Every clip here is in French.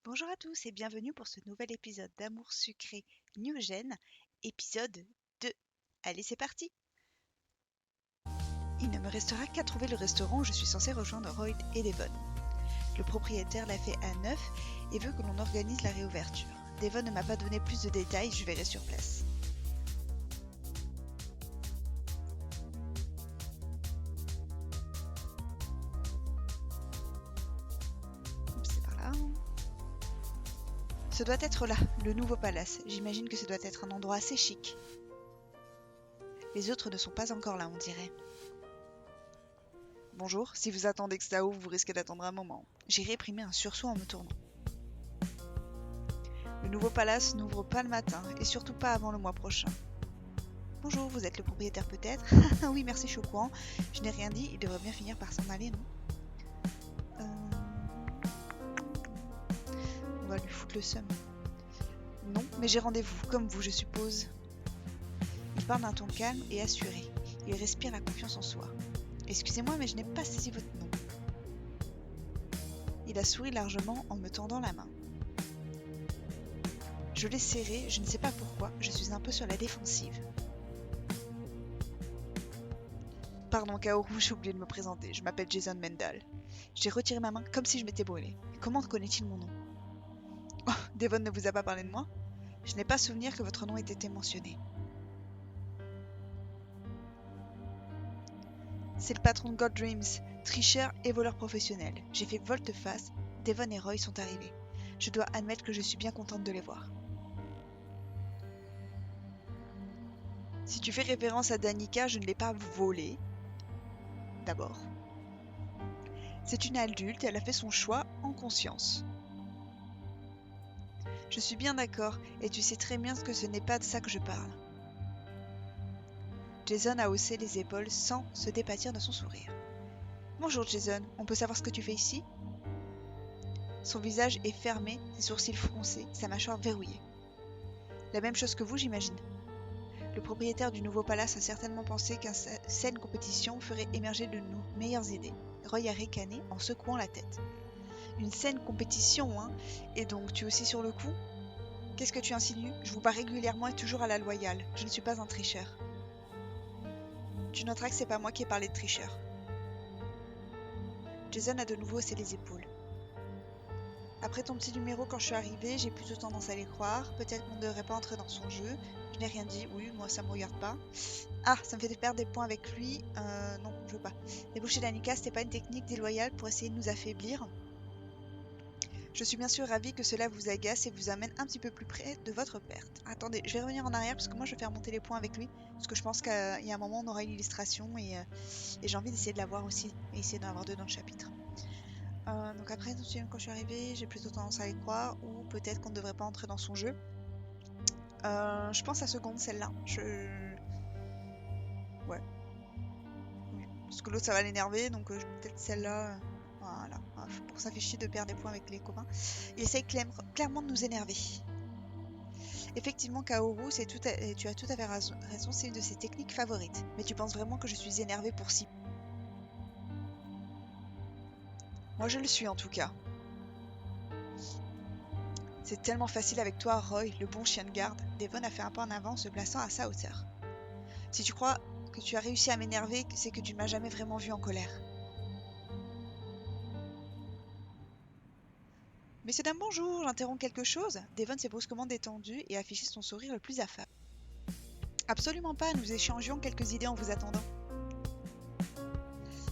Bonjour à tous et bienvenue pour ce nouvel épisode d'Amour sucré New Gen, épisode 2. Allez, c'est parti! Il ne me restera qu'à trouver le restaurant où je suis censée rejoindre Roy et Devon. Le propriétaire l'a fait à neuf et veut que l'on organise la réouverture. Devon ne m'a pas donné plus de détails, je verrai sur place. Oups, c'est par là. Ce doit être là, le nouveau palace. J'imagine que ce doit être un endroit assez chic. Les autres ne sont pas encore là, on dirait. Bonjour, si vous attendez que ça ouvre, vous risquez d'attendre un moment. J'ai réprimé un sursaut en me tournant. Le nouveau palace n'ouvre pas le matin, et surtout pas avant le mois prochain. Bonjour, vous êtes le propriétaire peut-être? Oui, merci, je suis au courant. Je n'ai rien dit, il devrait bien finir par s'en aller, non? On va lui foutre le seum. Non, mais j'ai rendez-vous, comme vous, je suppose. Il parle d'un ton calme et assuré. Il respire la confiance en soi. Excusez-moi, mais je n'ai pas saisi votre nom. Il a souri largement en me tendant la main. Je l'ai serré, je ne sais pas pourquoi, je suis un peu sur la défensive. Pardon, Kaoru, j'ai oublié de me présenter, je m'appelle Jason Mendal. J'ai retiré ma main comme si je m'étais brûlée. Comment connaît-il mon nom? Oh, Devon ne vous a pas parlé de moi? Je n'ai pas souvenir que votre nom ait été mentionné. C'est le patron de God Dreams, tricheur et voleur professionnel. J'ai fait volte-face, Devon et Roy sont arrivés. Je dois admettre que je suis bien contente de les voir. Si tu fais référence à Danica, je ne l'ai pas volée. D'abord. C'est une adulte et elle a fait son choix en conscience. Je suis bien d'accord, et tu sais très bien que ce n'est pas de ça que je parle. Jason a haussé les épaules sans se départir de son sourire. Bonjour Jason, on peut savoir ce que tu fais ici? Son visage est fermé, ses sourcils froncés, sa mâchoire verrouillée. La même chose que vous, j'imagine. Le propriétaire du nouveau palace a certainement pensé qu'une saine compétition ferait émerger de nos meilleures idées. Roy a ricané en secouant la tête. Une saine compétition, hein? Et donc, tu es aussi sur le coup? Qu'est-ce que tu insinues? Je vous bats régulièrement et toujours à la loyale. Je ne suis pas un tricheur. Tu noteras que c'est pas moi qui ai parlé de tricheur. Jason a de nouveau haussé les épaules. Après ton petit numéro quand je suis arrivée, j'ai plutôt tendance à les croire. Peut-être qu'on ne devrait pas entrer dans son jeu. Je n'ai rien dit, oui, moi ça me regarde pas. Ah, ça me fait perdre des points avec lui. Non, je veux pas. Déboucher Danica, c'était pas une technique déloyale pour essayer de nous affaiblir. Je suis bien sûr ravie que cela vous agace et vous amène un petit peu plus près de votre perte. Attendez, je vais revenir en arrière parce que moi je vais faire monter les points avec lui. Parce que je pense qu'il y a un moment on aura une illustration et j'ai envie d'essayer de la voir aussi. Et essayer d'en avoir deux dans le chapitre. Donc après, quand je suis arrivée, j'ai plutôt tendance à les croire. Ou peut-être qu'on ne devrait pas entrer dans son jeu. Je pense à seconde celle-là. Ouais. Oui. Parce que l'autre ça va l'énerver. Donc peut-être celle-là... Voilà, pour ça fait chier de perdre des points avec les copains. Il essaye clairement de nous énerver. Effectivement, Kaoru, tu as tout à fait raison, c'est une de ses techniques favorites. Mais tu penses vraiment que je suis énervée pour si... Moi je le suis en tout cas. C'est tellement facile avec toi, Roy, le bon chien de garde. Devon a fait un pas en avant en se plaçant à sa hauteur. Si tu crois que tu as réussi à m'énerver, c'est que tu ne m'as jamais vraiment vu en colère. Messieurs, dames, bonjour, j'interromps quelque chose. Devon s'est brusquement détendu et a affiché son sourire le plus affable. Absolument pas, nous échangions quelques idées en vous attendant.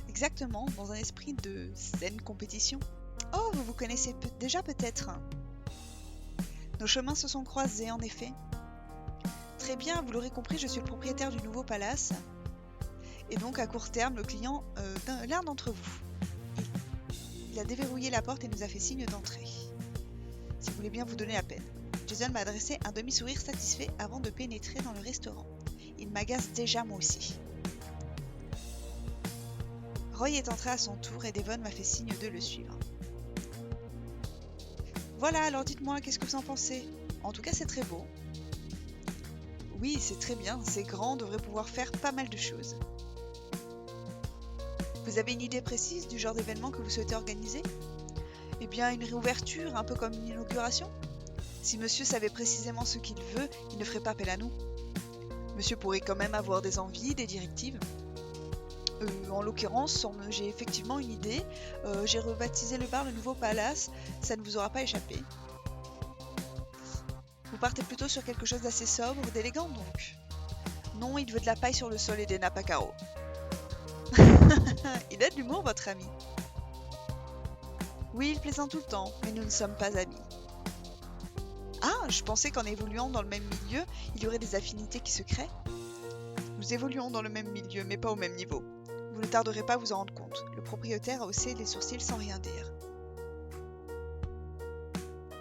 Exactement, dans un esprit de saine compétition. Oh, vous vous connaissez déjà peut-être. Nos chemins se sont croisés, en effet. Très bien, vous l'aurez compris, je suis le propriétaire du nouveau palace. Et donc, à court terme, le client l'un d'entre vous. Il a déverrouillé la porte et nous a fait signe d'entrer. Si vous voulez bien vous donner la peine. Jason m'a adressé un demi-sourire satisfait avant de pénétrer dans le restaurant. Il m'agace déjà moi aussi. Roy est entré à son tour et Devon m'a fait signe de le suivre. Voilà, alors dites-moi, qu'est-ce que vous en pensez? En tout cas, c'est très beau. Oui, c'est très bien, c'est grand, on devrait pouvoir faire pas mal de choses. Vous avez une idée précise du genre d'événement que vous souhaitez organiser? Eh bien, une réouverture, un peu comme une inauguration. Si monsieur savait précisément ce qu'il veut, il ne ferait pas appel à nous. Monsieur pourrait quand même avoir des envies, des directives. En l'occurrence, j'ai effectivement une idée. J'ai rebaptisé le bar le Nouveau Palace, ça ne vous aura pas échappé. Vous partez plutôt sur quelque chose d'assez sobre, d'élégant donc. Non, il veut de la paille sur le sol et des nappes à carreaux. Il a de l'humour, votre ami. Oui, il plaisante tout le temps, mais nous ne sommes pas amis. Ah, je pensais qu'en évoluant dans le même milieu, il y aurait des affinités qui se créent. Nous évoluons dans le même milieu, mais pas au même niveau. Vous ne tarderez pas à vous en rendre compte. Le propriétaire a haussé les sourcils sans rien dire.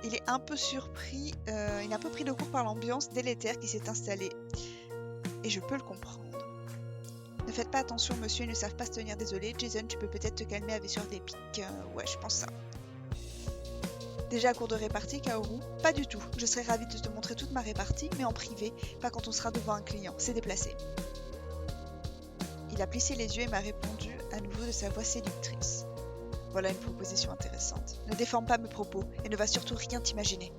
Il est un peu surpris, il est un peu pris de court par l'ambiance délétère qui s'est installée. Et je peux le comprendre. Ne faites pas attention, monsieur, ils ne savent pas se tenir désolé. Jason, tu peux peut-être te calmer avec sur des pics. Ouais, je pense ça. Déjà à court de répartie, Kaoru? Pas du tout. Je serais ravie de te montrer toute ma répartie, mais en privé, pas quand on sera devant un client. C'est déplacé. Il a plissé les yeux et m'a répondu à nouveau de sa voix séductrice. Voilà une proposition intéressante. Ne déforme pas mes propos et ne va surtout rien t'imaginer.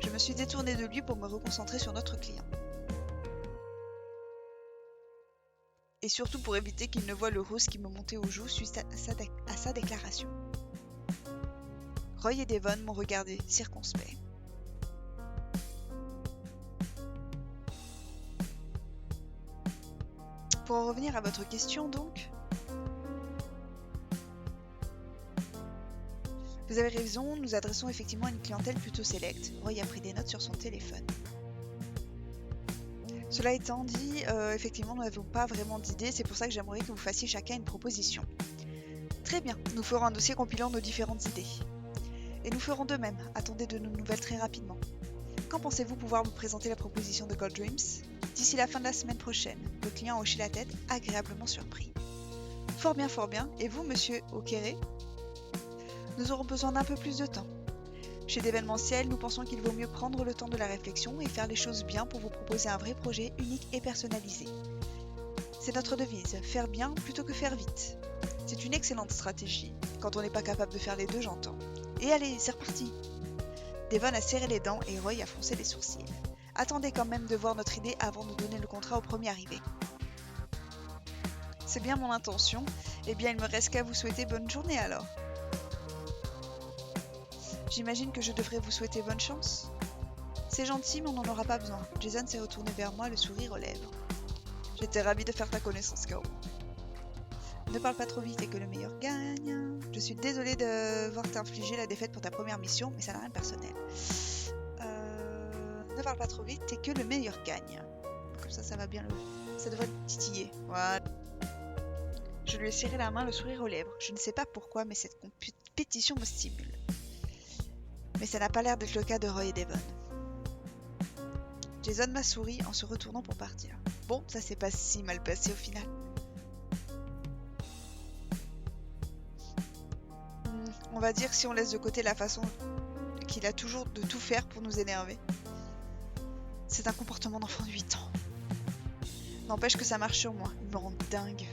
Je me suis détournée de lui pour me reconcentrer sur notre client. Et surtout pour éviter qu'il ne voie le rose qui me montait aux joues suite à sa déclaration. Roy et Devon m'ont regardé, circonspect. Pour en revenir à votre question donc, vous avez raison, nous adressons effectivement à une clientèle plutôt sélecte. Roy a pris des notes sur son téléphone. Cela étant dit, effectivement nous n'avons pas vraiment d'idée, c'est pour ça que j'aimerais que vous fassiez chacun une proposition. Très bien, nous ferons un dossier compilant nos différentes idées. Et nous ferons de même, attendez de nos nouvelles très rapidement. Quand pensez-vous pouvoir vous présenter la proposition de Gold Dreams? D'ici la fin de la semaine prochaine. Le client a hoché la tête, agréablement surpris. Fort bien, et vous, monsieur Okere? Nous aurons besoin d'un peu plus de temps. Chez d'événementiel, nous pensons qu'il vaut mieux prendre le temps de la réflexion et faire les choses bien pour vous proposer un vrai projet unique et personnalisé. C'est notre devise, faire bien plutôt que faire vite. C'est une excellente stratégie, quand on n'est pas capable de faire les deux, j'entends. Et allez, c'est reparti! Devon a serré les dents et Roy a froncé les sourcils. Attendez quand même de voir notre idée avant de donner le contrat au premier arrivé. C'est bien mon intention, eh bien il me reste qu'à vous souhaiter bonne journée alors. J'imagine que je devrais vous souhaiter bonne chance. C'est gentil, mais on n'en aura pas besoin. Jason s'est retourné vers moi, le sourire aux lèvres. J'étais ravie de faire ta connaissance, Kao. Ne parle pas trop vite et que le meilleur gagne. Je suis désolée de voir t'infliger la défaite pour ta première mission, mais ça n'a rien de personnel. Ne parle pas trop vite et que le meilleur gagne. Comme ça va bien le... Ça devrait le titiller. Voilà. Je lui ai serré la main, le sourire aux lèvres. Je ne sais pas pourquoi, mais cette compétition me stimule. Mais ça n'a pas l'air d'être le cas de Roy et Devon. Jason m'a souri en se retournant pour partir. Bon, ça s'est pas si mal passé au final. On va dire si on laisse de côté la façon qu'il a toujours de tout faire pour nous énerver. C'est un comportement d'enfant de 8 ans. N'empêche que ça marche sur moi, il me rend dingue.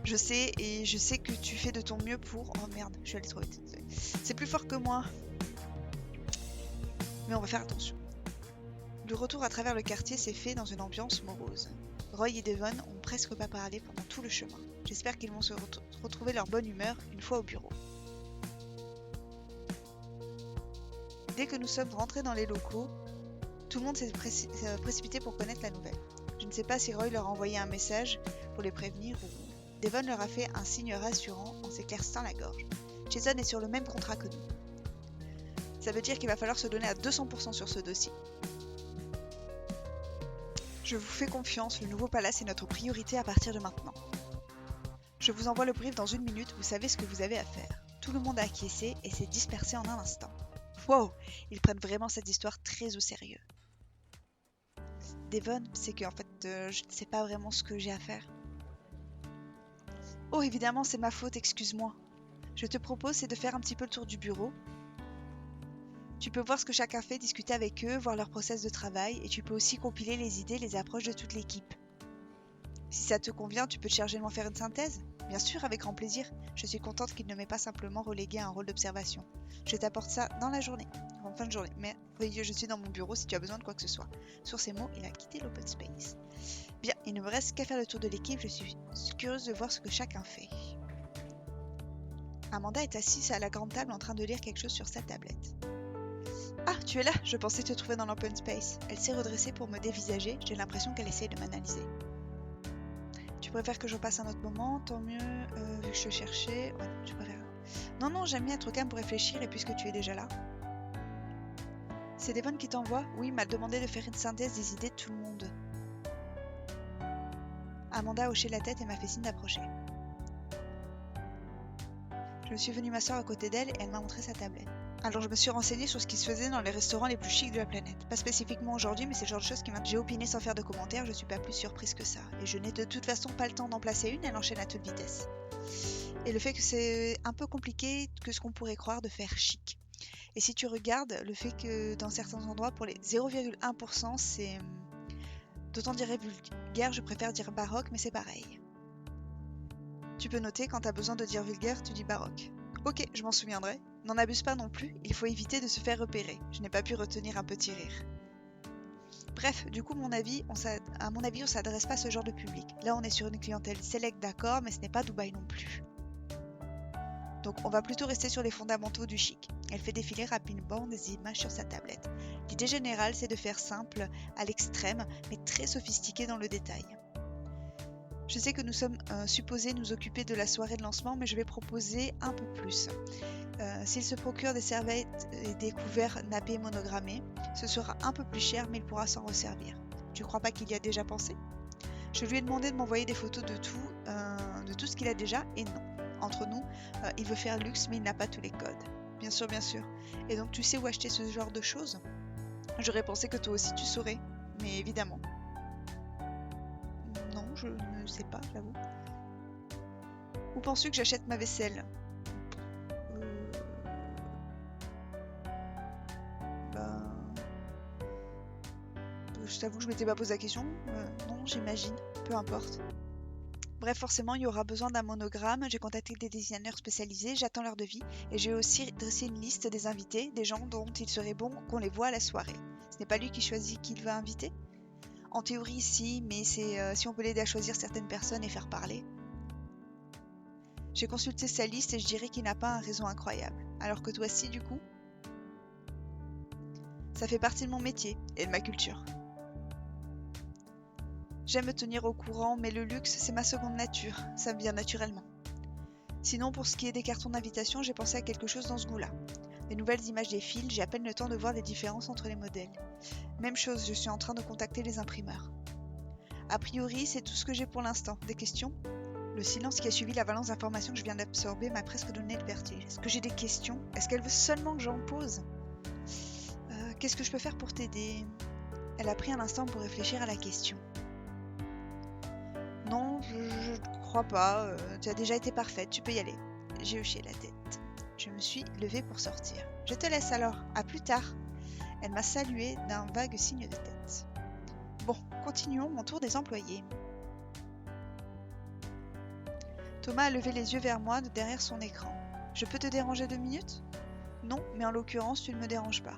Je sais, et je sais que tu fais de ton mieux pour... Oh merde, je suis allée trop vite. C'est plus fort que moi. Mais on va faire attention. Le retour à travers le quartier s'est fait dans une ambiance morose. Roy et Devon ont presque pas parlé pendant tout le chemin. J'espère qu'ils vont se retrouver leur bonne humeur une fois au bureau. Dès que nous sommes rentrés dans les locaux, tout le monde s'est précipité pour connaître la nouvelle. Je ne sais pas si Roy leur a envoyé un message pour les prévenir ou... Devon leur a fait un signe rassurant en s'éclaircissant la gorge. Jason est sur le même contrat que nous. Ça veut dire qu'il va falloir se donner à 200% sur ce dossier. Je vous fais confiance, le nouveau palace est notre priorité à partir de maintenant. Je vous envoie le brief dans 1 minute, vous savez ce que vous avez à faire. Tout le monde a acquiescé et s'est dispersé en un instant. Wow, ils prennent vraiment cette histoire très au sérieux. Devon, c'est que en fait, je ne sais pas vraiment ce que j'ai à faire. Oh, évidemment, c'est ma faute, excuse-moi. Je te propose, c'est de faire un petit peu le tour du bureau. Tu peux voir ce que chacun fait, discuter avec eux, voir leur process de travail, et tu peux aussi compiler les idées, les approches de toute l'équipe. Si ça te convient, tu peux te charger de m'en faire une synthèse? Bien sûr, avec grand plaisir. Je suis contente qu'il ne m'ait pas simplement relégué à un rôle d'observation. Je t'apporte ça dans la journée, en fin de journée. Mais oui, je suis dans mon bureau si tu as besoin de quoi que ce soit. Sur ces mots, il a quitté l'open space. Bien, il ne me reste qu'à faire le tour de l'équipe. Je suis curieuse de voir ce que chacun fait. Amanda est assise à la grande table en train de lire quelque chose sur sa tablette. Ah, tu es là, je pensais te trouver dans l'open space. Elle s'est redressée pour me dévisager, j'ai l'impression qu'elle essaye de m'analyser. Tu préfères que je passe un autre moment, tant mieux, vu que je cherchais... Ouais, tu préfères... Non, j'aime bien être calme pour réfléchir et puisque tu es déjà là. C'est Devon qui t'envoie? Oui, il m'a demandé de faire une synthèse des idées de tout le monde. Amanda a hoché la tête et m'a fait signe d'approcher. Je suis venue m'asseoir à côté d'elle et elle m'a montré sa tablette. Alors je me suis renseignée sur ce qui se faisait dans les restaurants les plus chics de la planète. Pas spécifiquement aujourd'hui, mais c'est le genre de choses qui m'a... J'ai opiné sans faire de commentaires, je suis pas plus surprise que ça. Et je n'ai de toute façon pas le temps d'en placer une, elle enchaîne à toute vitesse. Et le fait que c'est un peu compliqué que ce qu'on pourrait croire de faire chic. Et si tu regardes, le fait que dans certains endroits, pour les 0,1%, c'est... D'autant dire vulgaire, je préfère dire baroque, mais c'est pareil. Tu peux noter, quand t'as besoin de dire vulgaire, tu dis baroque. Ok, je m'en souviendrai. N'en abuse pas non plus, il faut éviter de se faire repérer. Je n'ai pas pu retenir un petit rire. Bref, du coup, à mon avis, on s'adresse pas à ce genre de public. Là, on est sur une clientèle select, d'accord, mais ce n'est pas Dubaï non plus. Donc, on va plutôt rester sur les fondamentaux du chic. Elle fait défiler rapidement des images sur sa tablette. L'idée générale, c'est de faire simple à l'extrême, mais très sophistiqué dans le détail. Je sais que nous sommes supposés nous occuper de la soirée de lancement, mais je vais proposer un peu plus. S'il se procure des serviettes et des couverts nappés monogrammés, ce sera un peu plus cher, mais il pourra s'en resservir. Tu crois pas qu'il y a déjà pensé? Je lui ai demandé de m'envoyer des photos de tout ce qu'il a déjà, et non. Entre nous, il veut faire luxe, mais il n'a pas tous les codes. Bien sûr. Et donc tu sais où acheter ce genre de choses? J'aurais pensé que toi aussi tu saurais, mais évidemment. Non, je ne sais pas, j'avoue. Où penses-tu que j'achète ma vaisselle? Je t'avoue que je m'étais pas posé la question. Non, j'imagine. Peu importe. Bref, forcément, il y aura besoin d'un monogramme. J'ai contacté des designers spécialisés, j'attends leur devis. Et j'ai aussi dressé une liste des invités, des gens dont il serait bon qu'on les voit à la soirée. Ce n'est pas lui qui choisit qui il va inviter? En théorie, si, mais c'est si on peut l'aider à choisir certaines personnes et faire parler. J'ai consulté sa liste et je dirais qu'il n'a pas un réseau incroyable. Alors que toi, si, du coup? Ça fait partie de mon métier et de ma culture. J'aime me tenir au courant, mais le luxe, c'est ma seconde nature, ça me vient naturellement. Sinon, pour ce qui est des cartons d'invitation, j'ai pensé à quelque chose dans ce goût-là. Les nouvelles images défilent, j'ai à peine le temps de voir les différences entre les modèles. Même chose, je suis en train de contacter les imprimeurs. A priori, c'est tout ce que j'ai pour l'instant. Des questions? Le silence qui a suivi la valence d'informations que je viens d'absorber m'a presque donné le vertige. Est-ce que j'ai des questions? Est-ce qu'elle veut seulement que j'en pose? Qu'est-ce que je peux faire pour t'aider? Elle a pris un instant pour réfléchir à la question. Non, je ne crois pas. Tu as déjà été parfaite, tu peux y aller. J'ai hoché la tête. Je me suis levée pour sortir. Je te laisse alors, à plus tard. Elle m'a salué d'un vague signe de tête. Bon, continuons mon tour des employés. Thomas a levé les yeux vers moi de derrière son écran. Je peux te déranger 2 minutes? Non, mais en l'occurrence, tu ne me déranges pas.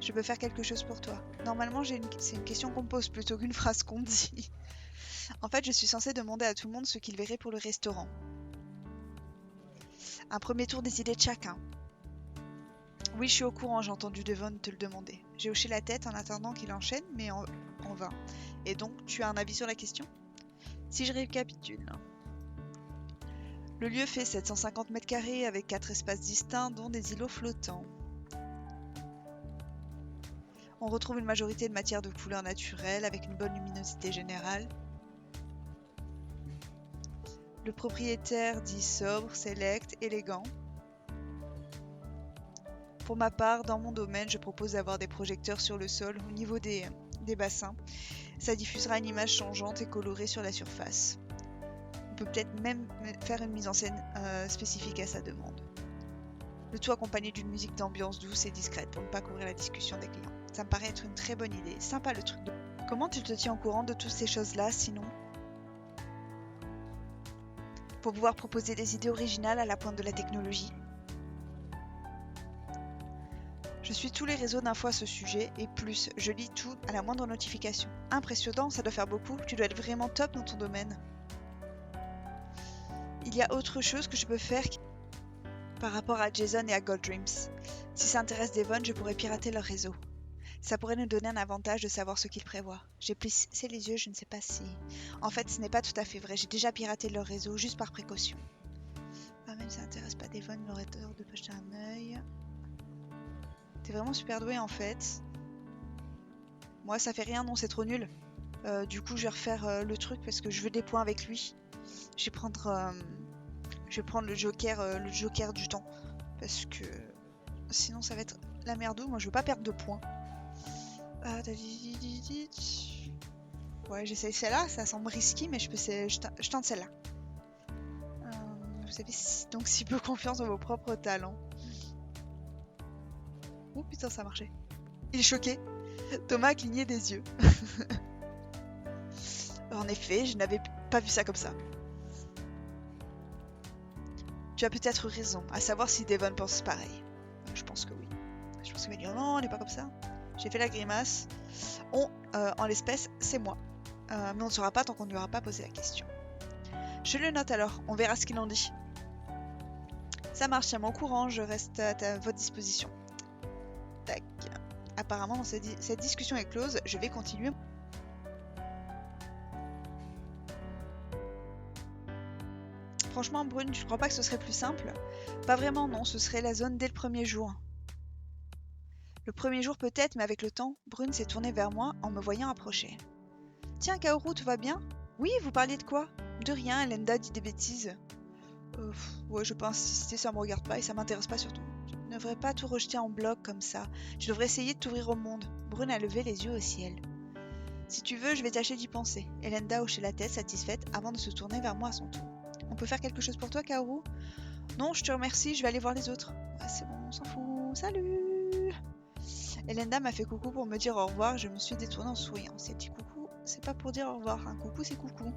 Je peux faire quelque chose pour toi. Normalement, c'est une question qu'on pose plutôt qu'une phrase qu'on dit. En fait, je suis censée demander à tout le monde ce qu'il verrait pour le restaurant. Un premier tour des idées de chacun. Oui, je suis au courant, j'ai entendu Devon te le demander. J'ai hoché la tête en attendant qu'il enchaîne, mais en vain. Et donc, tu as un avis sur la question? Si je récapitule. Le lieu fait 750 mètres carrés avec 4 espaces distincts, dont des îlots flottants. On retrouve une majorité de matières de couleur naturelle avec une bonne luminosité générale. Le propriétaire dit sobre, select, élégant. Pour ma part, dans mon domaine, je propose d'avoir des projecteurs sur le sol au niveau des bassins. Ça diffusera une image changeante et colorée sur la surface. On peut peut-être même faire une mise en scène spécifique à sa demande. Le tout accompagné d'une musique d'ambiance douce et discrète pour ne pas couvrir la discussion des clients. Ça me paraît être une très bonne idée. Sympa le truc. Comment tu te tiens au courant de toutes ces choses-là, sinon? pour pouvoir proposer des idées originales à la pointe de la technologie. Je suis tous les réseaux d'infos à ce sujet, et plus, je lis tout à la moindre notification. Impressionnant, ça doit faire beaucoup, tu dois être vraiment top dans ton domaine. Il y a autre chose que je peux faire par rapport à Jason et à Gold Dreams. Si ça intéresse Devon, je pourrais pirater leur réseau. Ça pourrait nous donner un avantage de savoir ce qu'ils prévoient. J'ai plissé les yeux, je ne sais pas si... En fait, ce n'est pas tout à fait vrai, j'ai déjà piraté leur réseau, juste par précaution. Ah, même si ça n'intéresse pas Devon, il aurait tort de jeter un œil. T'es vraiment super doué en fait. Moi, ça fait rien, non, c'est trop nul. Du coup, je vais refaire le truc parce que je veux des points avec lui. Je vais prendre le joker du temps. Parce que sinon, ça va être la merde. Moi, je veux pas perdre de points. Ouais, j'essaye celle-là. Ça semble risqué, mais je tente celle-là. Vous avez donc si peu confiance en vos propres talents. Oh putain, ça a marché. Il est choqué. Thomas a cligné des yeux. En effet, je n'avais pas vu ça comme ça. Tu as peut-être raison, à savoir si Devon pense pareil. Je pense que oui. Je pense qu'il va dire non, on n'est pas comme ça. J'ai fait la grimace. En l'espèce, c'est moi. Mais on ne saura pas tant qu'on ne lui aura pas posé la question. Je le note alors, on verra ce qu'il en dit. Ça marche, tiens-moi au courant, je reste à votre disposition. Tac. Apparemment, cette discussion est close, je vais continuer. Franchement, Brune, tu crois pas que ce serait plus simple? Pas vraiment, non, ce serait la zone dès le premier jour. Le premier jour peut-être, mais avec le temps, Brune s'est tournée vers moi en me voyant approcher. Tiens, Kaoru, tout va bien? Oui, vous parliez de quoi? De rien, Elenda dit des bêtises. Ouais, je peux insister, ça me regarde pas et ça m'intéresse pas surtout. Tu ne devrais pas tout rejeter en bloc comme ça. Tu devrais essayer de t'ouvrir au monde. Brune a levé les yeux au ciel. Si tu veux, je vais tâcher d'y penser. Elenda hochait la tête, satisfaite, avant de se tourner vers moi à son tour. On peut faire quelque chose pour toi, Kaoru? Non, je te remercie, je vais aller voir les autres. Ouais, c'est bon, on s'en fout. Salut! Elenda m'a fait coucou pour me dire au revoir, je me suis détournée en souriant. Si elle dit coucou, c'est pas pour dire au revoir. Un coucou, c'est coucou.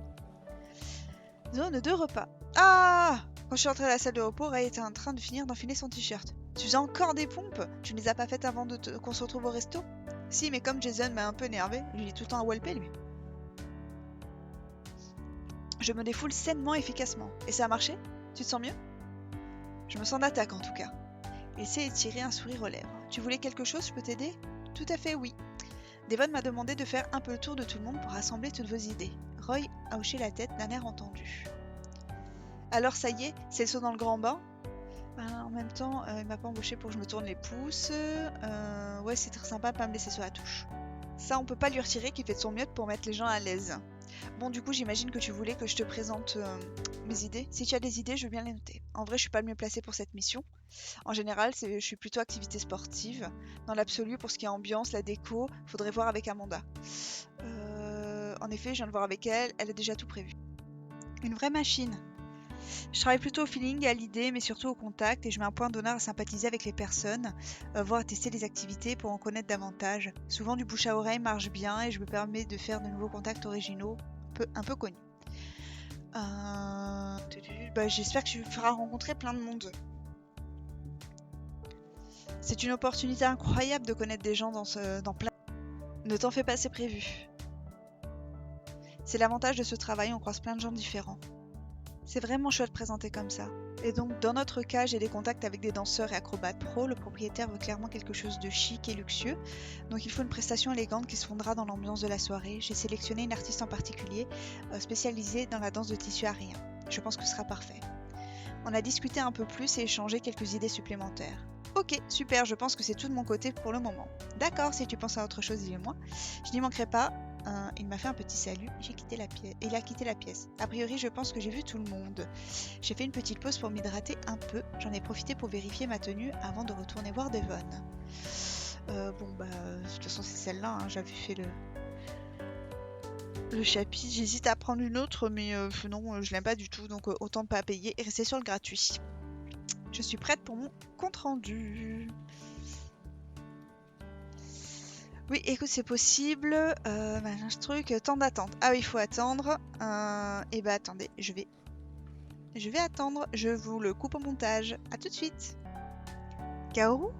Zone de repas. Ah! Quand je suis entrée à la salle de repos, Ray était en train de finir d'enfiler son t-shirt. Tu faisais encore des pompes? Tu ne les as pas faites avant qu'on se retrouve au resto? Si, mais comme Jason m'a un peu énervé, il est tout le temps à walper, lui. Je me défoule sainement et efficacement. Et ça a marché? Tu te sens mieux? Je me sens d'attaque en tout cas. Il s'est étiré un sourire aux lèvres. Tu voulais quelque chose, je peux t'aider? Tout à fait, oui. Devon m'a demandé de faire un peu le tour de tout le monde pour rassembler toutes vos idées. Roy a hoché la tête d'un air entendu. Alors ça y est, c'est le saut dans le grand bain? En même temps, il m'a pas embauché pour que je me tourne les pouces. Ouais, c'est très sympa de pas me laisser sur la touche. Ça, on peut pas lui retirer qu'il fait de son mieux pour mettre les gens à l'aise. Bon, du coup, j'imagine que tu voulais que je te présente mes idées. Si tu as des idées, je veux bien les noter. En vrai, je suis pas le mieux placée pour cette mission. En général, je suis plutôt activité sportive. Dans l'absolu, pour ce qui est ambiance, la déco, faudrait voir avec Amanda. En effet, je viens de voir avec elle, elle a déjà tout prévu. Une vraie machine. Je travaille plutôt au feeling et à l'idée, mais surtout au contact, et je mets un point d'honneur à sympathiser avec les personnes, voire à tester les activités pour en connaître davantage. Souvent, du bouche à oreille marche bien et je me permets de faire de nouveaux contacts originaux, un peu connus. J'espère que tu feras rencontrer plein de monde. C'est une opportunité incroyable de connaître des gens dans plein... Ne t'en fais pas, c'est prévu. C'est l'avantage de ce travail, on croise plein de gens différents. C'est vraiment chouette de présenter comme ça. Et donc, dans notre cas, j'ai des contacts avec des danseurs et acrobates pro. Le propriétaire veut clairement quelque chose de chic et luxueux. Donc, il faut une prestation élégante qui se fondra dans l'ambiance de la soirée. J'ai sélectionné une artiste en particulier, spécialisée dans la danse de tissu aérien. Je pense que ce sera parfait. On a discuté un peu plus et échangé quelques idées supplémentaires. Ok, super, je pense que c'est tout de mon côté pour le moment. D'accord, si tu penses à autre chose, dis-le-moi. Je n'y manquerai pas. Il m'a fait un petit salut, il a quitté la pièce. A priori, je pense que j'ai vu tout le monde. J'ai fait une petite pause pour m'hydrater un peu. J'en ai profité pour vérifier ma tenue avant de retourner voir Devon. De toute façon, c'est celle-là. Hein. J'avais fait le chapitre. J'hésite à prendre une autre, mais non, je l'aime pas du tout. Donc, autant pas payer et rester sur le gratuit. Je suis prête pour mon compte rendu. Oui, écoute, c'est possible. Truc, temps d'attente. Ah oui, il faut attendre. Attendez, je vais Je vais attendre, je vous le coupe au montage. À tout de suite. Kaoru?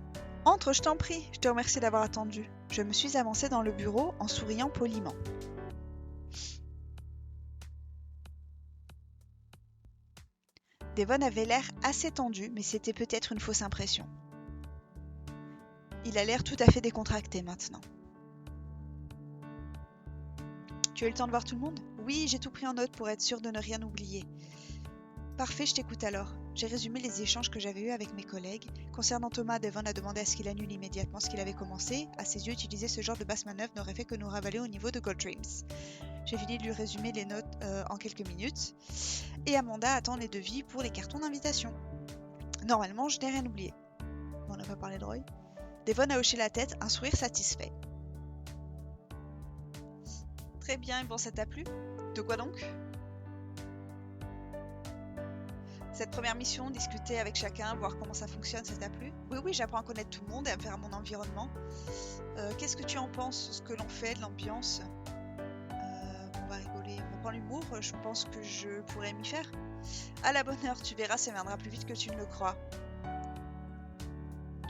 Entre, je t'en prie, je te remercie d'avoir attendu. Je me suis avancée dans le bureau en souriant poliment. Devon avait l'air assez tendu, mais c'était peut-être une fausse impression. Il a l'air tout à fait décontracté maintenant. Tu as eu le temps de voir tout le monde? Oui, j'ai tout pris en note pour être sûre de ne rien oublier. Parfait, je t'écoute alors. J'ai résumé les échanges que j'avais eus avec mes collègues. Concernant Thomas, Devon a demandé à ce qu'il annule immédiatement ce qu'il avait commencé. À ses yeux, utiliser ce genre de basse manœuvre n'aurait fait que nous ravaler au niveau de Gold Dreams. J'ai fini de lui résumer les notes en quelques minutes. Et Amanda attend les devis pour les cartons d'invitation. Normalement, je n'ai rien oublié. On n'a pas parlé de Roy. Devon a hoché la tête, un sourire satisfait. Très bien, et bon, ça t'a plu? De quoi donc? Cette première mission, discuter avec chacun, voir comment ça fonctionne, ça t'a plu? Oui, j'apprends à connaître tout le monde et à me faire mon environnement. Qu'est-ce que tu en penses, ce que l'on fait, de l'ambiance? On va rigoler, on va prendre l'humour, je pense que je pourrais m'y faire. À la bonne heure, tu verras, ça viendra plus vite que tu ne le crois.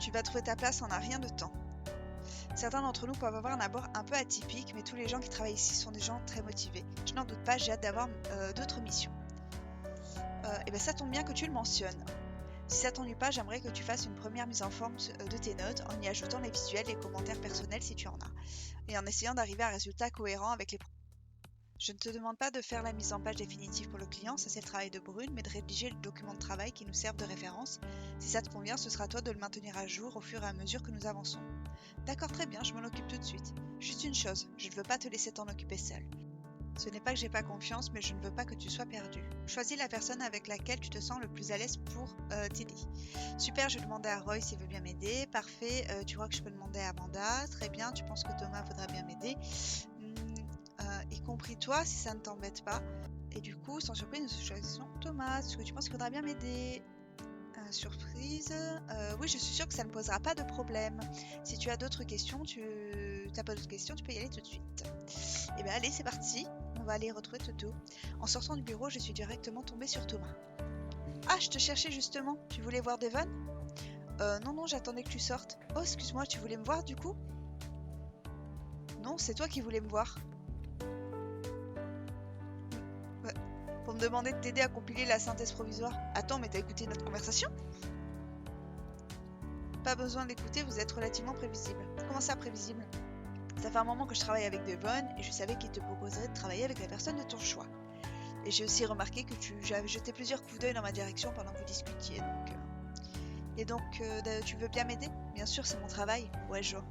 Tu vas trouver ta place en un rien de temps. Certains d'entre nous peuvent avoir un abord un peu atypique, mais tous les gens qui travaillent ici sont des gens très motivés. Je n'en doute pas, j'ai hâte d'avoir d'autres missions. Et bien ça tombe bien que tu le mentionnes. Si ça t'ennuie pas, j'aimerais que tu fasses une première mise en forme de tes notes en y ajoutant les visuels et commentaires personnels si tu en as, et en essayant d'arriver à un résultat cohérent avec les. Je ne te demande pas de faire la mise en page définitive pour le client, ça c'est le travail de Brune, mais de rédiger le document de travail qui nous serve de référence. Si ça te convient, ce sera à toi de le maintenir à jour au fur et à mesure que nous avançons. D'accord, très bien, je m'en occupe tout de suite. Juste une chose, je ne veux pas te laisser t'en occuper seule. Ce n'est pas que j'ai pas confiance, mais je ne veux pas que tu sois perdu. Choisis la personne avec laquelle tu te sens le plus à l'aise pour t'aider. Super, je vais demander à Roy s'il veut bien m'aider. Parfait, tu crois que je peux demander à Amanda. Très bien, tu penses que Thomas voudra bien m'aider. Y compris toi, si ça ne t'embête pas. Et du coup, sans surprise, nous choisissons Thomas. Est-ce que tu penses qu'il voudra bien m'aider? Surprise. Oui, je suis sûre que ça ne posera pas de problème. Si tu as d'autres questions, t'as pas d'autres questions, tu peux y aller tout de suite. Et bien allez, c'est parti. On va aller retrouver Toto. En sortant du bureau, je suis directement tombée sur Thomas. Ah, je te cherchais justement. Tu voulais voir Devon? Non, j'attendais que tu sortes. Oh, excuse-moi, tu voulais me voir du coup? Non, c'est toi qui voulais me voir. Pour me demander de t'aider à compiler la synthèse provisoire. Attends, mais t'as écouté notre conversation? Pas besoin d'écouter, vous êtes relativement prévisible. Comment ça, prévisible? Ça fait un moment que je travaille avec Devon et je savais qu'il te proposerait de travailler avec la personne de ton choix. Et j'ai aussi remarqué que tu avais jeté plusieurs coups d'œil dans ma direction pendant que vous discutiez. Donc, tu veux bien m'aider? Bien sûr, c'est mon travail. Ouais, je vois.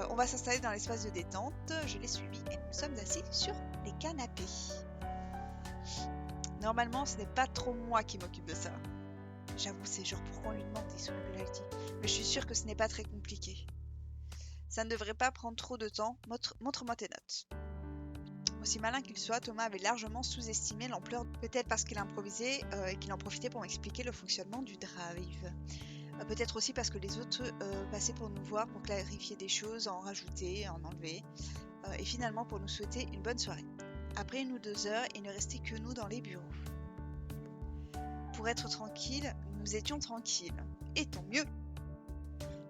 On va s'installer dans l'espace de détente. Je l'ai suivi et nous sommes assis sur les canapés. Normalement, ce n'est pas trop moi qui m'occupe de ça. J'avoue, c'est genre pourquoi on lui demande des solubilités. Mais je suis sûre que ce n'est pas très compliqué. Ça ne devrait pas prendre trop de temps. Montre-moi tes notes. Aussi malin qu'il soit, Thomas avait largement sous-estimé l'ampleur, peut-être parce qu'il improvisait et qu'il en profitait pour m'expliquer le fonctionnement du drive. Peut-être aussi parce que les autres passaient pour nous voir, pour clarifier des choses, en rajouter, en enlever, et finalement pour nous souhaiter une bonne soirée. Après 1 ou 2 heures, il ne restait que nous dans les bureaux. Pour être tranquille, nous étions tranquilles. Et tant mieux!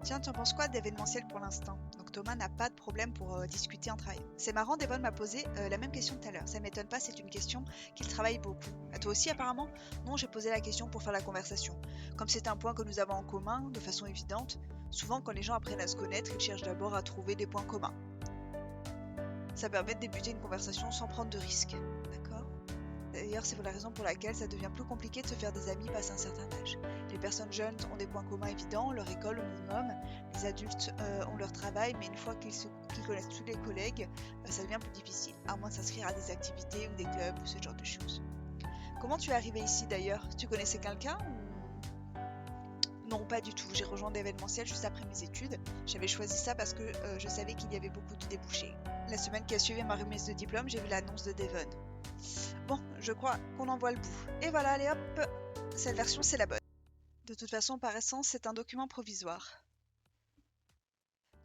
Tiens, tu en penses quoi d'événementiel pour l'instant? Donc Thomas n'a pas de problème pour discuter en travail. C'est marrant, Devon m'a posé la même question tout à l'heure. Ça m'étonne pas, c'est une question qu'il travaille beaucoup. À toi aussi apparemment? Non, j'ai posé la question pour faire la conversation. Comme c'est un point que nous avons en commun, de façon évidente, souvent quand les gens apprennent à se connaître, ils cherchent d'abord à trouver des points communs. Ça permet de débuter une conversation sans prendre de risques. D'accord? D'ailleurs, c'est la raison pour laquelle ça devient plus compliqué de se faire des amis passé un certain âge. Les personnes jeunes ont des points communs évidents, leur école au minimum. Les adultes ont leur travail, mais une fois qu'ils connaissent tous les collègues, ça devient plus difficile, à moins de s'inscrire à des activités ou des clubs ou ce genre de choses. Comment tu es arrivé ici d'ailleurs? Tu connaissais quelqu'un ou... Non, pas du tout. J'ai rejoint l'événementiel juste après mes études. J'avais choisi ça parce que je savais qu'il y avait beaucoup de débouchés. La semaine qui a suivi ma remise de diplôme, j'ai vu l'annonce de Devon. Bon, je crois qu'on en voit le bout. Et voilà, allez hop, cette version c'est la bonne. De toute façon, par essence, c'est un document provisoire.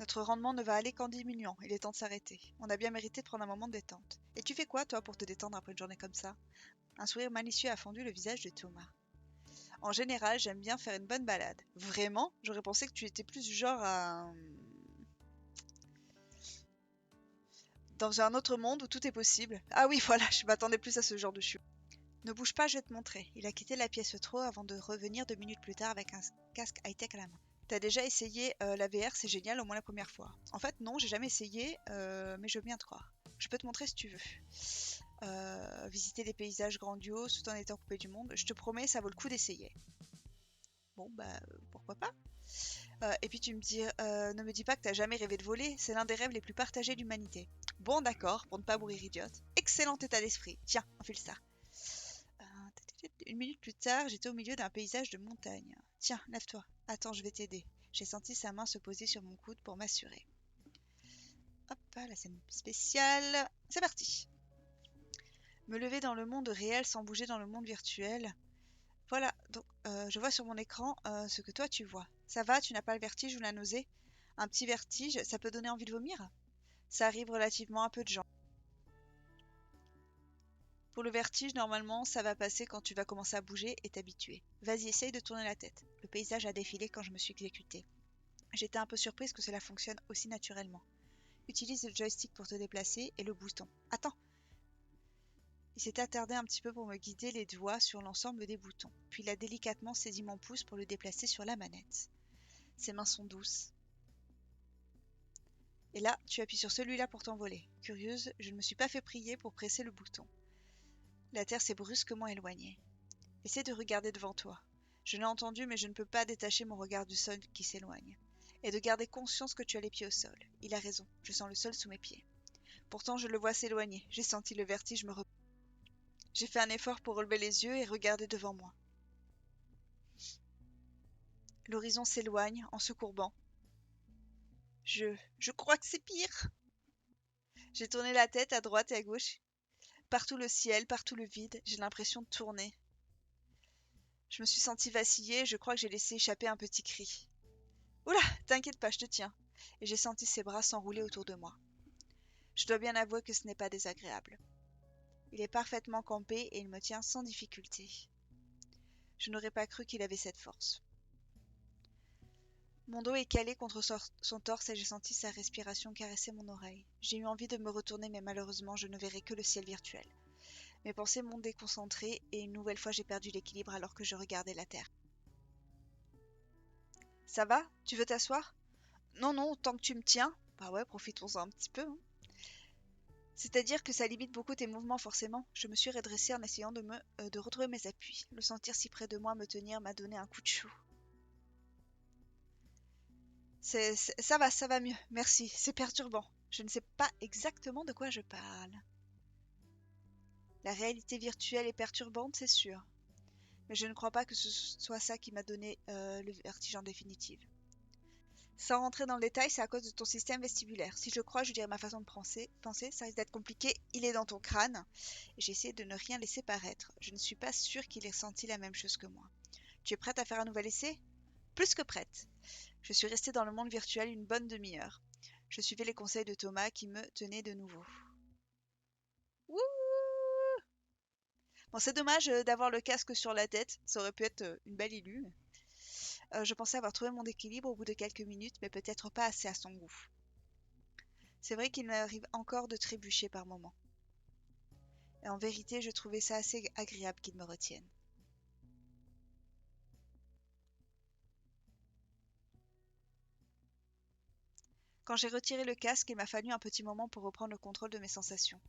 Notre rendement ne va aller qu'en diminuant, il est temps de s'arrêter. On a bien mérité de prendre un moment de détente. Et tu fais quoi, toi, pour te détendre après une journée comme ça? Un sourire malicieux a fondu le visage de Thomas. En général, j'aime bien faire une bonne balade. Vraiment? J'aurais pensé que tu étais plus du genre à... Dans un autre monde où tout est possible. Ah oui, voilà, je m'attendais plus à ce genre de chute. Ne bouge pas, je vais te montrer. Il a quitté la pièce trop avant de revenir 2 minutes plus tard avec un casque high-tech à la main. T'as déjà essayé la VR, c'est génial, au moins la première fois. En fait, non, j'ai jamais essayé, mais je veux bien te croire. Je peux te montrer si tu veux. Visiter des paysages grandioses tout en étant coupé du monde. Je te promets, ça vaut le coup d'essayer. Bon, bah, pourquoi pas. Et puis tu me dis, ne me dis pas que t'as jamais rêvé de voler, c'est l'un des rêves les plus partagés de l'humanité. Bon, d'accord, pour ne pas mourir idiote. Excellent état d'esprit. Tiens, enfile ça. 1 minute plus tard, j'étais au milieu d'un paysage de montagne. Tiens, lève-toi. Attends, je vais t'aider. J'ai senti sa main se poser sur mon coude pour m'assurer. Hop, la scène spéciale. C'est parti. Me lever dans le monde réel sans bouger dans le monde virtuel. Voilà, donc je vois sur mon écran ce que toi tu vois. Ça va, tu n'as pas le vertige ou la nausée? Un petit vertige, ça peut donner envie de vomir? Ça arrive relativement à peu de gens. Pour le vertige, normalement, ça va passer quand tu vas commencer à bouger et t'habituer. Vas-y, essaye de tourner la tête. Le paysage a défilé quand je me suis exécutée. J'étais un peu surprise que cela fonctionne aussi naturellement. Utilise le joystick pour te déplacer et le bouton. Attends! Il s'est attardé un petit peu pour me guider les doigts sur l'ensemble des boutons. Puis il a délicatement saisi mon pouce pour le déplacer sur la manette. Ses mains sont douces. Et là, tu appuies sur celui-là pour t'envoler. Curieuse, je ne me suis pas fait prier pour presser le bouton. La terre s'est brusquement éloignée. Essaie de regarder devant toi. Je l'ai entendu, mais je ne peux pas détacher mon regard du sol qui s'éloigne. Et de garder conscience que tu as les pieds au sol. Il a raison, je sens le sol sous mes pieds. Pourtant, je le vois s'éloigner. J'ai senti le vertige me reprendre. J'ai fait un effort pour relever les yeux et regarder devant moi. L'horizon s'éloigne en se courbant. Je crois que c'est pire. J'ai tourné la tête à droite et à gauche. Partout le ciel, partout le vide. J'ai l'impression de tourner. Je me suis sentie vaciller, je crois que j'ai laissé échapper un petit cri. Oula, t'inquiète pas, je te tiens. Et j'ai senti ses bras s'enrouler autour de moi. Je dois bien avouer que ce n'est pas désagréable. Il est parfaitement campé et il me tient sans difficulté. Je n'aurais pas cru qu'il avait cette force. Mon dos est calé contre son torse et j'ai senti sa respiration caresser mon oreille. J'ai eu envie de me retourner mais malheureusement je ne verrai que le ciel virtuel. Mes pensées m'ont déconcentrée et une nouvelle fois j'ai perdu l'équilibre alors que je regardais la terre. Ça va? Tu veux t'asseoir? Non, non, tant que tu me tiens. Bah ouais, profitons-en un petit peu. Hein. C'est-à-dire que ça limite beaucoup tes mouvements forcément. Je me suis redressée en essayant de retrouver mes appuis. Le sentir si près de moi me tenir m'a donné un coup de chaud. Ça va mieux, merci. C'est perturbant. Je ne sais pas exactement de quoi je parle. La réalité virtuelle est perturbante, c'est sûr. Mais je ne crois pas que ce soit ça qui m'a donné le vertige en définitive. Sans rentrer dans le détail, c'est à cause de ton système vestibulaire. Si je crois, je dirais ma façon de penser, ça risque d'être compliqué. Il est dans ton crâne. Et j'ai essayé de ne rien laisser paraître. Je ne suis pas sûre qu'il ait ressenti la même chose que moi. Tu es prête à faire un nouvel essai? Plus que prête. Je suis restée dans le monde virtuel une bonne demi-heure. Je suivais les conseils de Thomas qui me tenait de nouveau. Wouh! Bon, c'est dommage d'avoir le casque sur la tête. Ça aurait pu être une belle illume. Je pensais avoir trouvé mon équilibre au bout de quelques minutes, mais peut-être pas assez à son goût. C'est vrai qu'il m'arrive encore de trébucher par moments. Et en vérité, je trouvais ça assez agréable qu'il me retienne. Quand j'ai retiré le casque, il m'a fallu un petit moment pour reprendre le contrôle de mes sensations.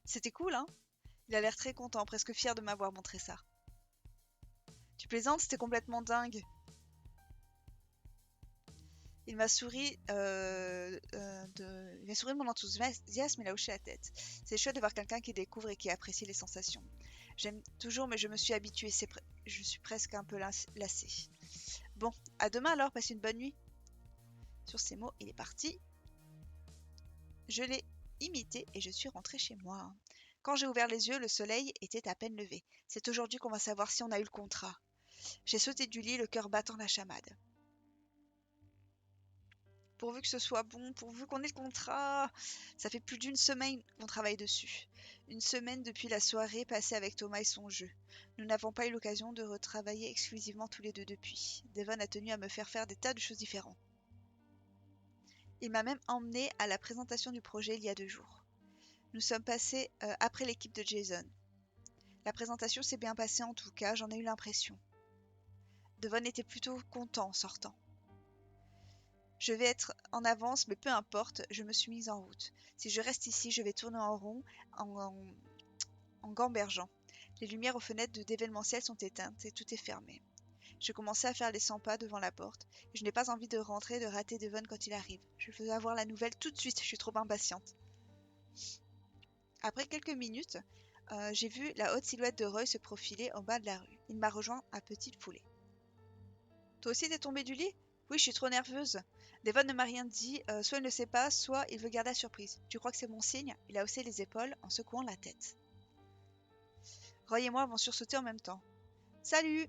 C'était cool, hein? Il a l'air très content, presque fier de m'avoir montré ça. Tu plaisantes, c'était complètement dingue. Il m'a souri, il m'a souri de mon enthousiasme, il a hoché la tête. C'est chouette de voir quelqu'un qui découvre et qui apprécie les sensations. J'aime toujours, mais je me suis habituée, je suis presque un peu lassée. Bon, à demain alors, passe une bonne nuit. Sur ces mots, il est parti. Je l'ai imité et je suis rentrée chez moi. Quand j'ai ouvert les yeux, le soleil était à peine levé. C'est aujourd'hui qu'on va savoir si on a eu le contrat. J'ai sauté du lit, le cœur battant la chamade. Pourvu que ce soit bon, pourvu qu'on ait le contrat. Ça fait plus d'une semaine qu'on travaille dessus. Une semaine depuis la soirée passée avec Thomas et son jeu. Nous n'avons pas eu l'occasion de retravailler exclusivement tous les deux depuis. Devon a tenu à me faire des tas de choses différentes. Il m'a même emmené à la présentation du projet il y a 2 jours. Nous sommes passés après l'équipe de Jason. La présentation s'est bien passée en tout cas, j'en ai eu l'impression. Devon était plutôt content en sortant. Je vais être en avance, mais peu importe, je me suis mise en route. Si je reste ici, je vais tourner en rond en gambergeant. Les lumières aux fenêtres d'événementiel sont éteintes et tout est fermé. Je commençais à faire les 100 pas devant la porte. Je n'ai pas envie de rentrer et de rater Devon quand il arrive. Je veux avoir la nouvelle tout de suite, je suis trop impatiente. Après quelques minutes, j'ai vu la haute silhouette de Roy se profiler au bas de la rue. Il m'a rejoint à petite foulée. Toi aussi t'es tombée du lit? Oui, je suis trop nerveuse. Devon ne m'a rien dit, soit il ne sait pas, soit il veut garder la surprise. Tu crois que c'est bon signe? Il a haussé les épaules en secouant la tête. Roy et moi avons sursauté en même temps. Salut!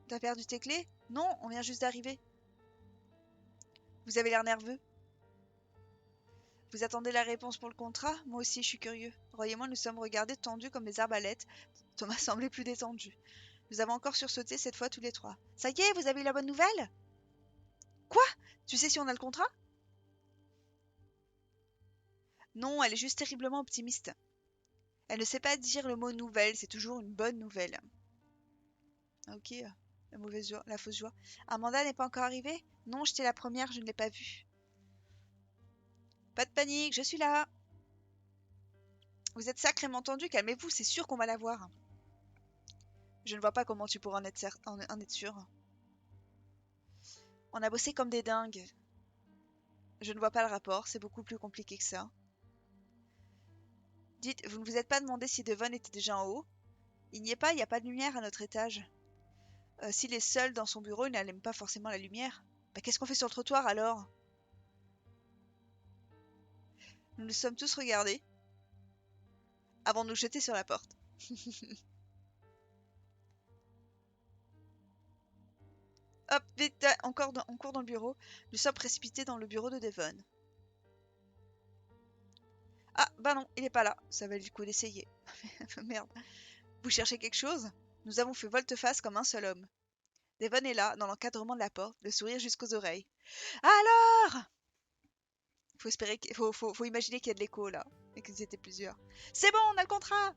T'as perdu tes clés? Non, on vient juste d'arriver. Vous avez l'air nerveux. Vous attendez la réponse pour le contrat? Moi aussi, je suis curieux. Roy et moi nous sommes regardés tendus comme des arbalètes. Thomas semblait plus détendu. Nous avons encore sursauté cette fois tous les trois. Ça y est, vous avez eu la bonne nouvelle? Quoi? Tu sais si on a le contrat? Non, elle est juste terriblement optimiste. Elle ne sait pas dire le mot nouvelle, c'est toujours une bonne nouvelle. Ok, la fausse joie. Amanda n'est pas encore arrivée? Non, j'étais la première, je ne l'ai pas vue. Pas de panique, je suis là. Vous êtes sacrément tendu, calmez-vous, c'est sûr qu'on va la voir. Je ne vois pas comment tu pourras en être sûr. On a bossé comme des dingues. Je ne vois pas le rapport, c'est beaucoup plus compliqué que ça. Dites, vous ne vous êtes pas demandé si Devon était déjà en haut? Il n'y a pas de lumière à notre étage. S'il est seul dans son bureau, il n'allume pas forcément la lumière. Bah, qu'est-ce qu'on fait sur le trottoir alors? Nous nous sommes tous regardés avant de nous jeter sur la porte. Hop, vite, on court dans le bureau. Nous sommes précipités dans le bureau de Devon. Ah, bah non, il est pas là. Ça valait le coup d'essayer. Merde. Vous cherchez quelque chose? Nous avons fait volte-face comme un seul homme. Devon est là, dans l'encadrement de la porte, le sourire jusqu'aux oreilles. Alors? Faut imaginer qu'il y a de l'écho là, et qu'ils étaient plusieurs. C'est bon, on a le contrat!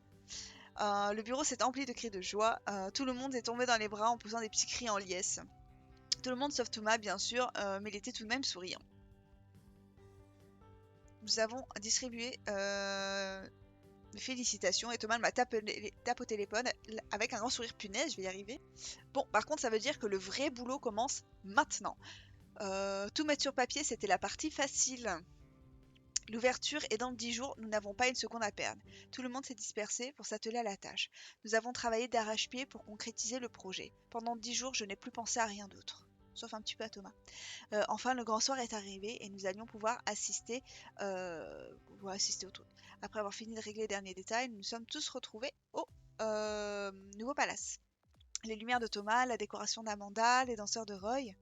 Le bureau s'est empli de cris de joie. Tout le monde est tombé dans les bras en poussant des petits cris en liesse. Tout le monde sauf Thomas, bien sûr, mais il était tout de même souriant. Nous avons distribué félicitations et Thomas m'a tape au téléphone avec un grand sourire. Punaise, je vais y arriver. Bon, par contre, ça veut dire que le vrai boulot commence maintenant. Tout mettre sur papier, c'était la partie facile. L'ouverture est dans 10 jours, nous n'avons pas une seconde à perdre. Tout le monde s'est dispersé pour s'atteler à la tâche. Nous avons travaillé d'arrache-pied pour concrétiser le projet. Pendant 10 jours, je n'ai plus pensé à rien d'autre. Sauf un petit peu à Thomas. Enfin, le grand soir est arrivé et nous allions pouvoir assister au truc. Après avoir fini de régler les derniers détails, nous nous sommes tous retrouvés au nouveau palace. Les lumières de Thomas, la décoration d'Amanda, les danseurs de Roy.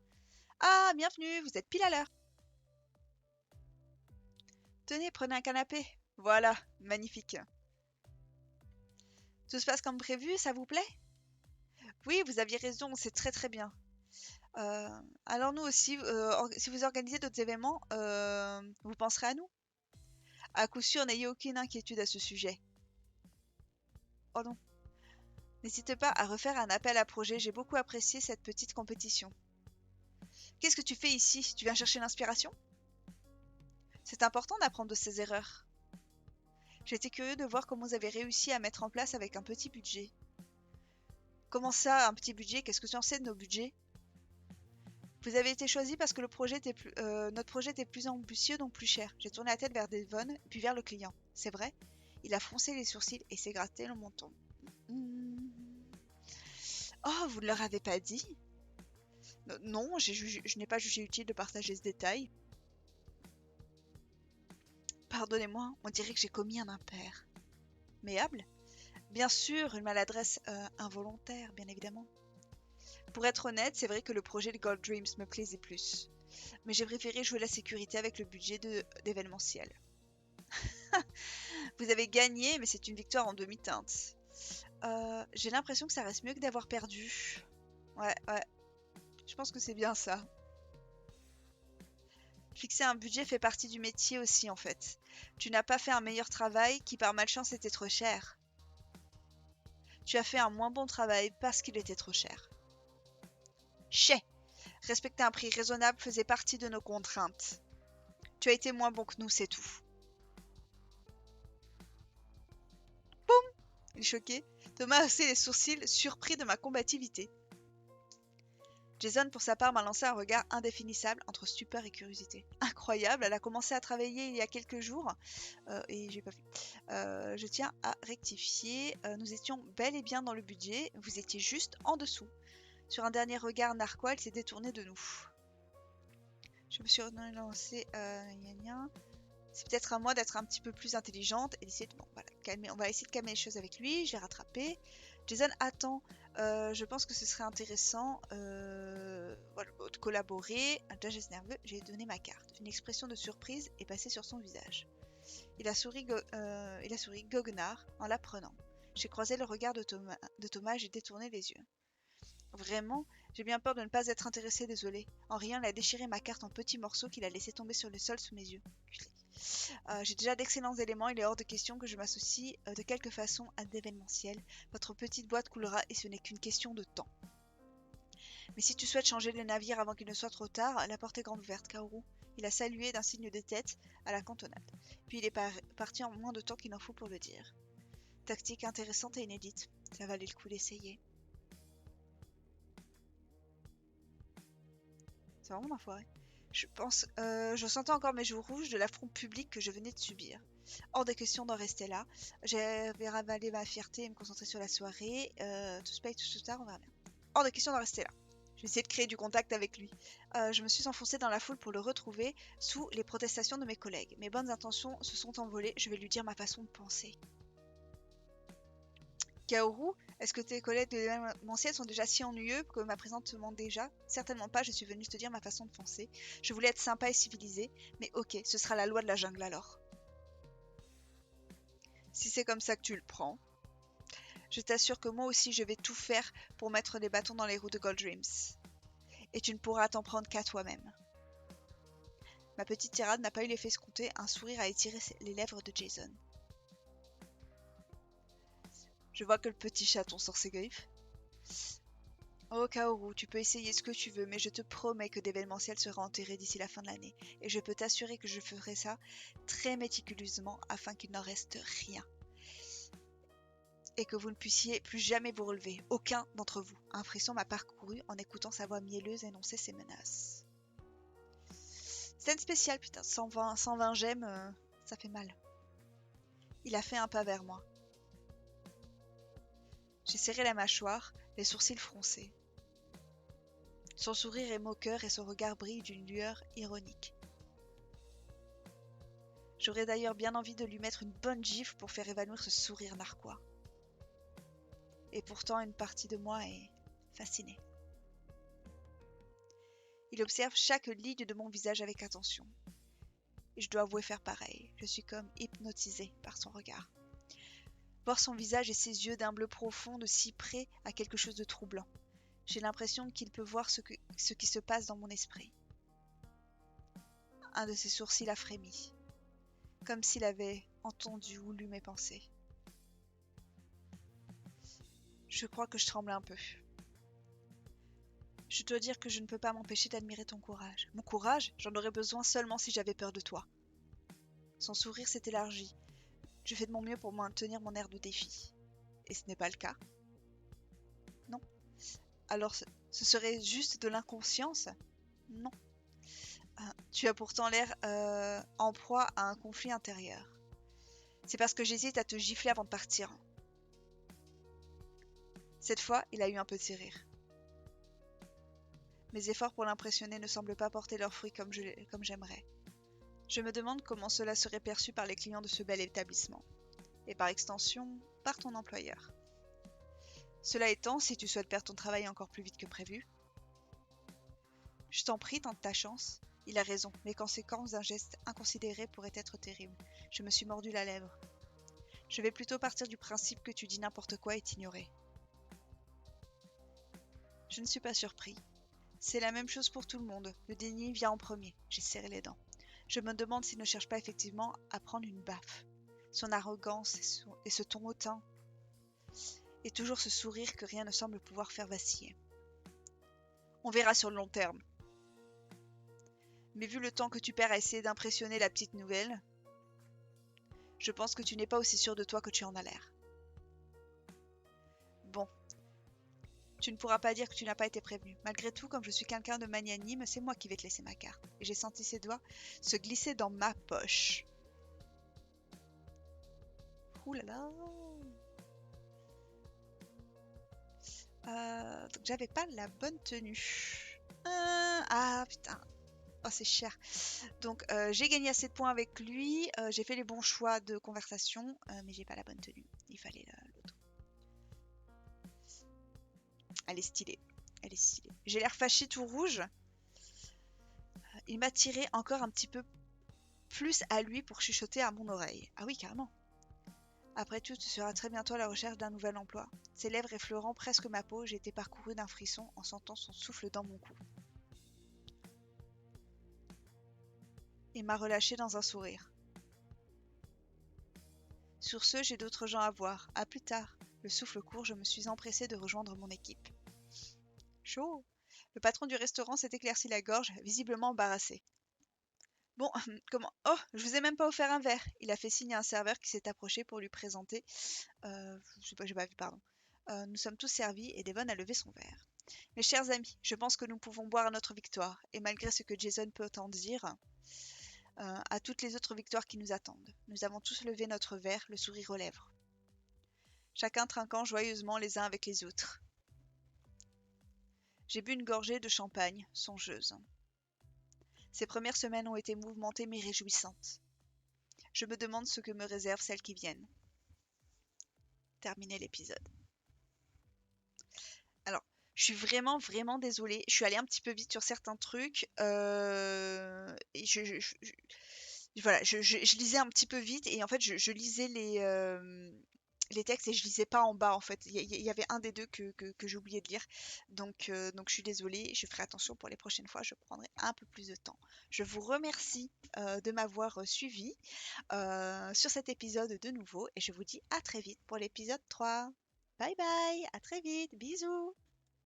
Ah, bienvenue, vous êtes pile à l'heure. Tenez, prenez un canapé. Voilà, magnifique. Tout se passe comme prévu, ça vous plaît? Oui, vous aviez raison, c'est très très bien. Alors nous aussi, si vous organisez d'autres événements, vous penserez à nous? À coup sûr, n'ayez aucune inquiétude à ce sujet. Oh non. N'hésitez pas à refaire un appel à projet, j'ai beaucoup apprécié cette petite compétition. Qu'est-ce que tu fais ici? Tu viens chercher l'inspiration? C'est important d'apprendre de ses erreurs. J'étais curieux de voir comment vous avez réussi à mettre en place avec un petit budget. Comment ça, un petit budget? Qu'est-ce que tu en sais de nos budgets? Vous avez été choisi parce que notre projet était plus ambitieux, donc plus cher. J'ai tourné la tête vers Devon, puis vers le client. C'est vrai? Il a froncé les sourcils et s'est gratté le menton. Oh, vous ne leur avez pas dit? Non, je n'ai pas jugé utile de partager ce détail. Pardonnez-moi, on dirait que j'ai commis un impair. Méable? Bien sûr, une maladresse involontaire, bien évidemment. Pour être honnête, c'est vrai que le projet de Gold Dreams me plaisait plus. Mais j'ai préféré jouer la sécurité avec le budget d'événementiel. Vous avez gagné, mais c'est une victoire en demi-teinte. J'ai l'impression que ça reste mieux que d'avoir perdu. Ouais. Je pense que c'est bien ça. Fixer un budget fait partie du métier aussi, en fait. Tu n'as pas fait un meilleur travail qui, par malchance, était trop cher. Tu as fait un moins bon travail parce qu'il était trop cher. Chais! Respecter un prix raisonnable faisait partie de nos contraintes. Tu as été moins bon que nous, c'est tout. Il est choqué. Thomas a haussé les sourcils, surpris de ma combativité. Jason, pour sa part, m'a lancé un regard indéfinissable entre stupeur et curiosité. Incroyable, elle a commencé à travailler il y a quelques jours et j'ai pas vu. Je tiens à rectifier. Nous étions bel et bien dans le budget, vous étiez juste en dessous. Sur un dernier regard narquois, elle s'est détournée de nous. Je me suis relancée. C'est peut-être à moi d'être un petit peu plus intelligente et d'essayer de calmer. On va essayer de calmer les choses avec lui. Je vais rattraper. Jason attend. Je pense que ce serait intéressant de collaborer. Un geste nerveux. J'ai donné ma carte. Une expression de surprise est passée sur son visage. Il a souri goguenard en la prenant. J'ai croisé le regard de Thomas et j'ai détourné les yeux. Vraiment, j'ai bien peur de ne pas être intéressée, désolé. En riant, il a déchiré ma carte en petits morceaux qu'il a laissé tomber sur le sol sous mes yeux. J'ai déjà d'excellents éléments, il est hors de question que je m'associe de quelque façon à d'événementiel. Votre petite boîte coulera et ce n'est qu'une question de temps. Mais si tu souhaites changer le navire avant qu'il ne soit trop tard, la porte est grande ouverte, Kaoru. Il a salué d'un signe de tête à la cantonade. Puis il est parti en moins de temps qu'il n'en faut pour le dire. Tactique intéressante et inédite. Ça valait le coup d'essayer. C'est vraiment l'enfoiré. Je sentais encore mes joues rouges de l'affront public que je venais de subir. Hors de question d'en rester là. J'avais ravalé ma fierté et me concentrer sur la soirée. Tout se paye tout tard, on verra bien. Hors de question d'en rester là. J'ai essayé de créer du contact avec lui. Je me suis enfoncée dans la foule pour le retrouver sous les protestations de mes collègues. Mes bonnes intentions se sont envolées. Je vais lui dire ma façon de penser. Kaoru, est-ce que tes collègues de l'événementiel sont déjà si ennuyeux que ma présence te manque déjà? Certainement pas, je suis venue te dire ma façon de penser. Je voulais être sympa et civilisée, mais ok, ce sera la loi de la jungle alors. Si c'est comme ça que tu le prends, je t'assure que moi aussi je vais tout faire pour mettre des bâtons dans les roues de Gold Dreams. Et tu ne pourras t'en prendre qu'à toi-même. Ma petite tirade n'a pas eu l'effet escompté, un sourire a étiré les lèvres de Jason. Je vois que le petit chaton sort ses griffes. Oh Kaoru, tu peux essayer ce que tu veux, mais je te promets que d'événementiel sera enterré d'ici la fin de l'année. Et je peux t'assurer que je ferai ça très méticuleusement afin qu'il n'en reste rien. Et que vous ne puissiez plus jamais vous relever. Aucun d'entre vous. Un frisson m'a parcouru en écoutant sa voix mielleuse énoncer ses menaces. Scène spéciale, putain. 120 gemmes, ça fait mal. Il a fait un pas vers moi. J'ai serré la mâchoire, les sourcils froncés. Son sourire est moqueur et son regard brille d'une lueur ironique. J'aurais d'ailleurs bien envie de lui mettre une bonne gifle pour faire évanouir ce sourire narquois. Et pourtant, une partie de moi est fascinée. Il observe chaque ligne de mon visage avec attention. Et je dois avouer faire pareil. Je suis comme hypnotisée par son regard. Voir son visage et ses yeux d'un bleu profond de si près à quelque chose de troublant. J'ai l'impression qu'il peut voir ce qui se passe dans mon esprit. Un de ses sourcils a frémi, comme s'il avait entendu ou lu mes pensées. Je crois que je tremble un peu. Je dois dire que je ne peux pas m'empêcher d'admirer ton courage. Mon courage, j'en aurais besoin seulement si j'avais peur de toi. Son sourire s'est élargi. Je fais de mon mieux pour maintenir mon air de défi. Et ce n'est pas le cas? Non. Alors ce serait juste de l'inconscience? Non. Tu as pourtant l'air en proie à un conflit intérieur. C'est parce que j'hésite à te gifler avant de partir. Cette fois, il a eu un petit rire. Mes efforts pour l'impressionner ne semblent pas porter leurs fruits comme j'aimerais. Je me demande comment cela serait perçu par les clients de ce bel établissement. Et par extension, par ton employeur. Cela étant, si tu souhaites perdre ton travail encore plus vite que prévu, Je t'en prie, tente ta chance. Il a raison, les conséquences d'un geste inconsidéré pourraient être terribles. Je me suis mordu la lèvre. Je vais plutôt partir du principe que tu dis n'importe quoi et t'ignorer. Je ne suis pas surpris. C'est la même chose pour tout le monde. Le déni vient en premier. J'ai serré les dents. Je me demande s'il ne cherche pas effectivement à prendre une baffe. Son arrogance et ce ton hautain. Et toujours ce sourire que rien ne semble pouvoir faire vaciller. On verra sur le long terme. Mais vu le temps que tu perds à essayer d'impressionner la petite nouvelle, je pense que tu n'es pas aussi sûr de toi que tu en as l'air. Bon. Tu ne pourras pas dire que tu n'as pas été prévenu. Malgré tout, comme je suis quelqu'un de magnanime, c'est moi qui vais te laisser ma carte. Et j'ai senti ses doigts se glisser dans ma poche. Ouh là là. Donc j'avais pas la bonne tenue. Ah putain. Oh c'est cher. Donc j'ai gagné assez de points avec lui. J'ai fait les bons choix de conversation. Mais j'ai pas la bonne tenue. Il fallait l'autre. Elle est stylée. Elle est stylée. J'ai l'air fâché tout rouge. Il m'a tiré encore un petit peu plus à lui pour chuchoter à mon oreille. Ah oui, carrément. Après tout, tu seras très bientôt à la recherche d'un nouvel emploi. Ses lèvres effleurant presque ma peau, j'ai été parcouru d'un frisson en sentant son souffle dans mon cou. Il m'a relâché dans un sourire. Sur ce, j'ai d'autres gens à voir. À plus tard. Le souffle court, je me suis empressée de rejoindre mon équipe. Chaud. Le patron du restaurant s'est éclairci la gorge, visiblement embarrassé. Bon, comment? Oh, je vous ai même pas offert un verre. Il a fait signe à un serveur qui s'est approché pour lui présenter. Je sais pas, j'ai pas vu, pardon. Nous sommes tous servis et Devon a levé son verre. Mes chers amis, je pense que nous pouvons boire à notre victoire, et malgré ce que Jason peut en dire, à toutes les autres victoires qui nous attendent. Nous avons tous levé notre verre, le sourire aux lèvres. Chacun trinquant joyeusement les uns avec les autres. J'ai bu une gorgée de champagne, songeuse. Ces premières semaines ont été mouvementées mais réjouissantes. Je me demande ce que me réservent celles qui viennent. Terminer l'épisode. Alors, je suis vraiment désolée. Je suis allée un petit peu vite sur certains trucs. Et voilà, je lisais un petit peu vite et en fait, je lisais les textes et je lisais pas en bas en fait. Il y avait un des deux que j'ai oublié de lire. Donc je suis désolée. Je ferai attention pour les prochaines fois. Je prendrai un peu plus de temps. Je vous remercie de m'avoir suivi sur cet épisode de nouveau et je vous dis à très vite pour l'épisode 3. Bye bye, à très vite, bisous.